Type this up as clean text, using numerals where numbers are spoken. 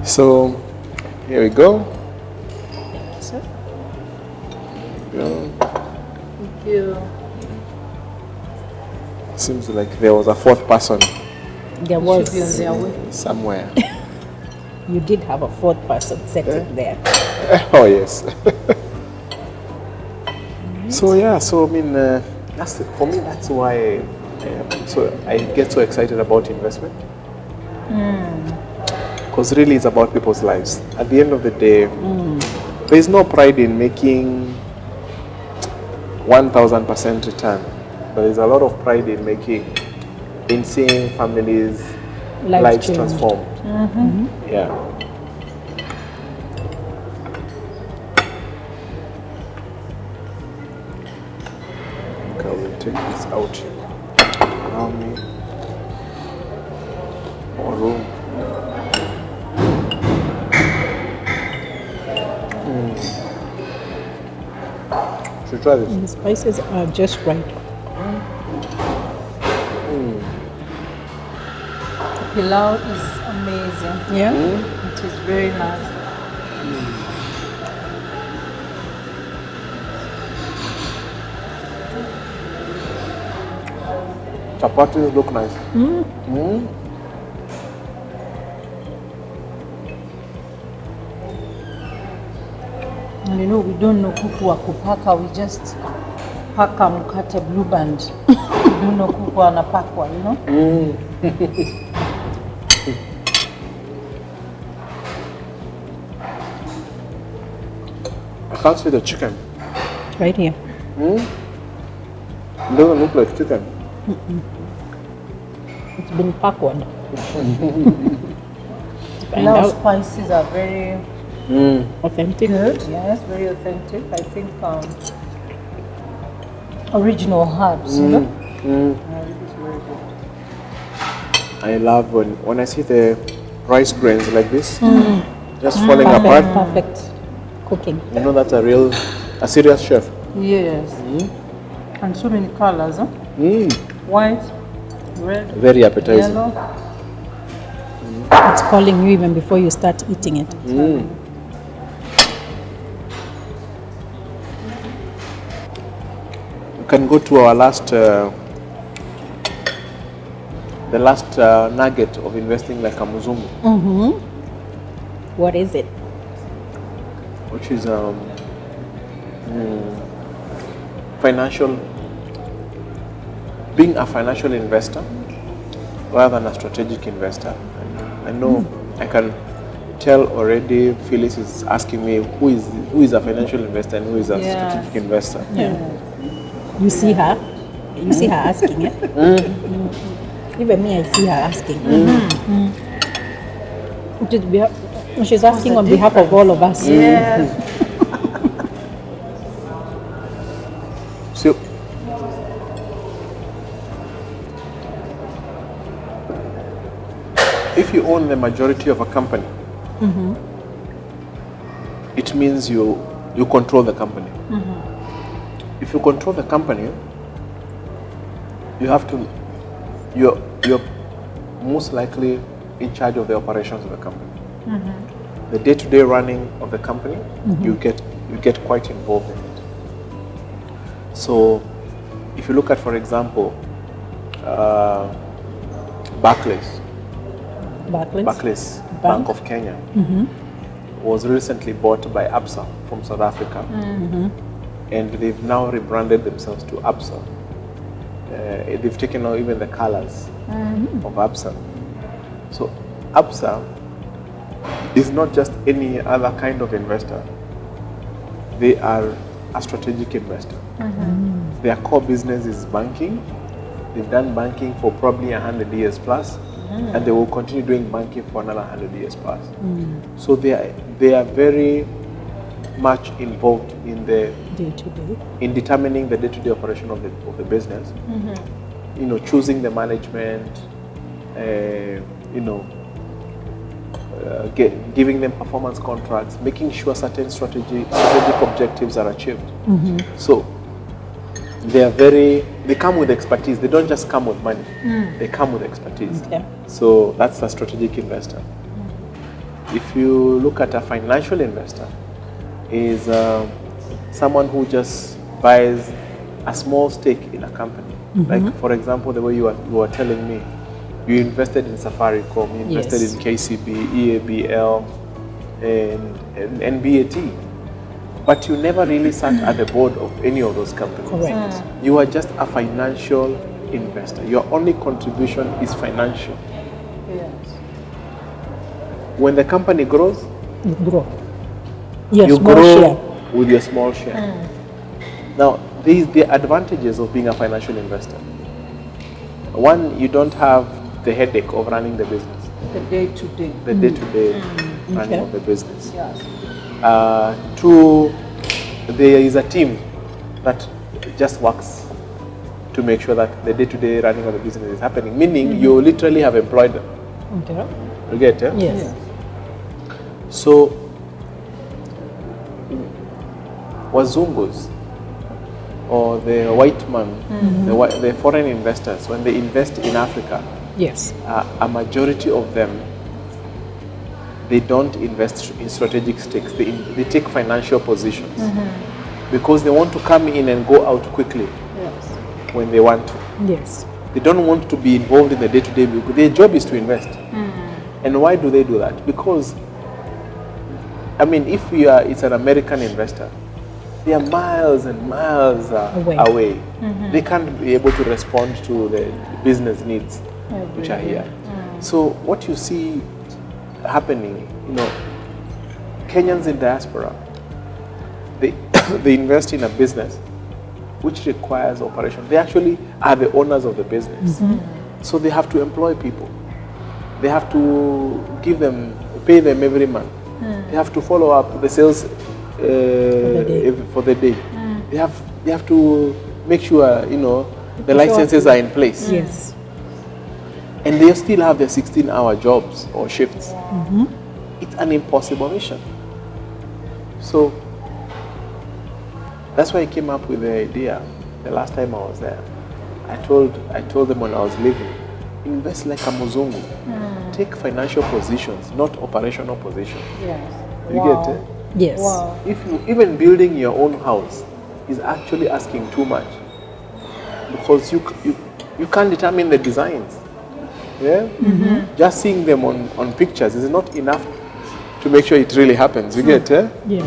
So here we go. Sir? Go. Thank you. Seems like there was a fourth person There was. Should be on their way. somewhere. You did have a fourth person sitting there. Oh yes. So yeah, so I mean, that's for me. That's why. So I get so excited about investment. Because really, it's about people's lives. At the end of the day, there is no pride in making 1,000% return, but there's a lot of pride in seeing families' lives transformed. Yeah. Okay, we'll take this out. Allow me more room. Should we try this? The spices are just right. Pilau is amazing. Yeah? It is very nice. Chapatis look nice. And you know, we don't know kuku wa kupaka, we just paka mkate blue band. We don't know kuku anapakwa, you know? I can't see the chicken. Right here. It doesn't look like chicken. It's been backward. Pilau spices are very Authentic. good. Yes, very authentic. I think original herbs, you know? It's very good. I love when I see the rice grains like this, just falling apart. Perfect cooking. You know that's a serious chef. Yes. And so many colors, huh? White, red, Very appetizing. yellow. It's calling you even before you start eating it. We can go to our last, the last nugget of investing like a Muzungu, What is it? which is being a financial investor rather than a strategic investor. I know I can tell already. Phyllis is asking me who is a financial investor and who is a strategic investor. Yeah. You see her? You see her asking it? Even me, I see her asking. She's asking on behalf of all of us. Yes. So, if you own the majority of a company, it means you control the company. If you control the company, you're most likely in charge of the operations of the company. The day-to-day running of the company, you get quite involved in it. So, if you look at, for example, Barclays Bank of Kenya was recently bought by Absa from South Africa, and they've now rebranded themselves to Absa. They've taken out even the colors of Absa. So Absa is not just any other kind of investor. They are a strategic investor. Their core business is banking. They've done banking for probably 100 years plus, and they will continue doing banking for another 100 years plus. So they are very much involved in the Day-to-day. in determining the day-to-day operation of the business. You know, choosing the management. Giving them performance contracts, making sure certain strategic objectives are achieved. So they are very they come with expertise. They don't just come with money. They come with expertise. Okay. So that's a strategic investor. If you look at a financial investor, is someone who just buys a small stake in a company. Like, for example, the way you were telling me, you invested in Safaricom, you invested Yes. in KCB, EABL, and BAT. But you never really sat at the board of any of those companies. Correct. You are just a financial investor. Your only contribution is financial. Yes. When the company grows, You grow. Yes, you small grow share. with your small share. Now, these the advantages of being a financial investor. One, you don't have the headache of running the business, The day-to-day. the day-to-day running Okay. of the business. Yes. Two, there is a team that just works to make sure that the day-to-day running of the business is happening, meaning you literally have employed them. Okay. You get it? Yes. So, Wazungus, or the white man, the foreign investors, when they invest in Africa, Yes. a majority of them, they don't invest in strategic stakes. They take financial positions because they want to come in and go out quickly Yes. when they want to. Yes. They don't want to be involved in the day-to-day because their job is to invest. And why do they do that? Because, I mean, if it's an American investor, they are miles and miles away. They can't be able to respond to the business needs which are here. So what you see happening, Kenyans in diaspora, they invest in a business which requires operation. They actually are the owners of the business. So they have to employ people. They have to pay them every month. They have to follow up the sales for the day. They have to make sure the licenses are in place. Yes. And they still have their 16-hour jobs or shifts. It's an impossible mission. So that's why I came up with the idea the last time I was there. I told them when I was leaving, invest like a Muzungu. Take financial positions, not operational positions. Yes. You get it? Yes. Wow. If you even building your own house is actually asking too much, because you can't determine the designs. Yeah. Just seeing them on pictures is not enough to make sure it really happens. You get it? Yes.